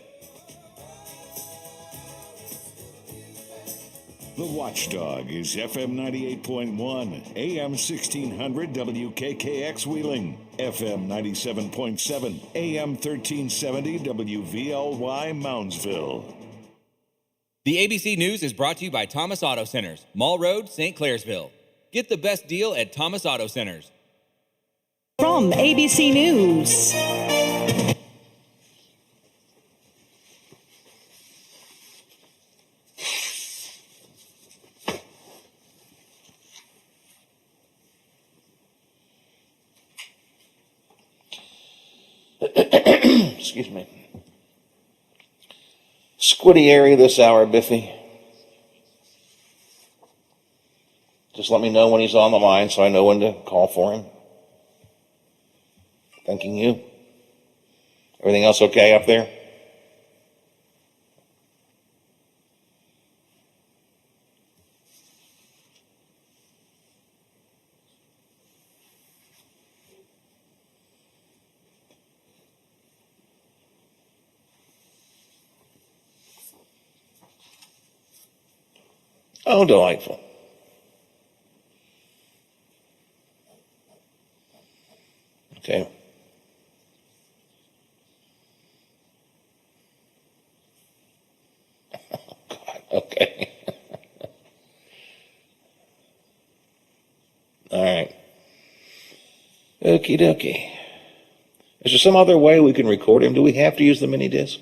The Watchdog is FM 98.1, AM 1600 WKKX Wheeling, FM 97.7, AM 1370 WVLY Moundsville. The ABC News is brought to you by Thomas Auto Centers, Mall Road, St. Clairsville. Get the best deal at Thomas Auto Centers. From ABC News. Excuse me. Squiddy area this hour, Biffy. Just let me know when he's on the line so I know when to call for him. Thanking you. Everything else okay up there? Oh, delightful. Okay. Okay. All right. Okie dokie. Is there some other way we can record him? Do we have to use the mini disc?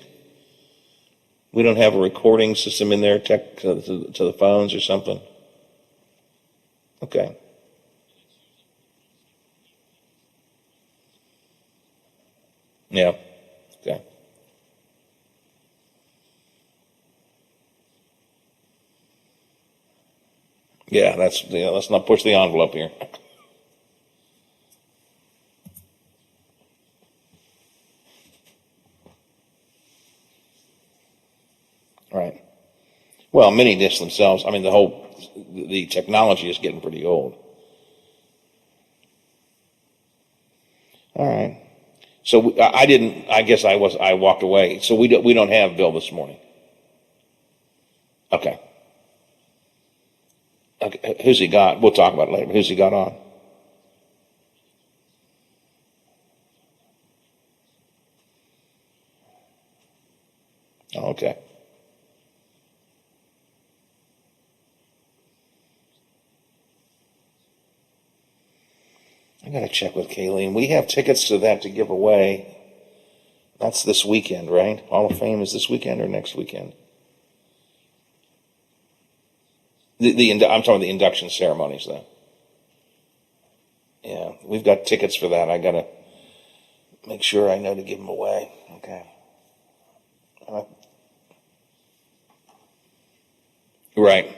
We don't have a recording system in there to the phones or something? Okay. Yeah. Okay. Yeah, let's not push the envelope here. Right. Well, mini discs themselves, I mean, the technology is getting pretty old. All right. So I walked away. So we don't have Bill this morning. Okay. Okay. Who's he got? We'll talk about it later. Who's he got on? Okay. I got to check with Kayleen. We have tickets to that to give away. That's this weekend, right? Hall of Fame is this weekend or next weekend? I'm talking about the induction ceremonies, though. Yeah, we've got tickets for that. I got to make sure I know to give them away. Okay. Right.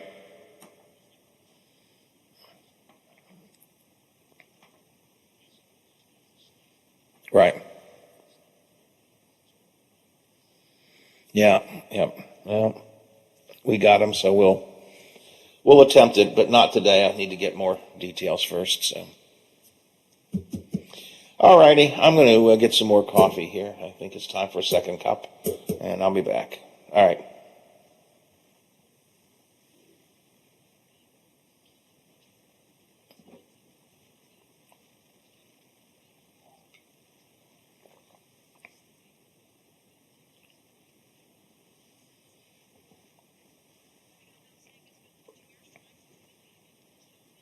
Right. Yeah. Yeah. Well, we got them, so we'll attempt it, but not today. I need to get more details first. So, all righty, I'm going to get some more coffee here. I think it's time for a second cup, and I'll be back. All right.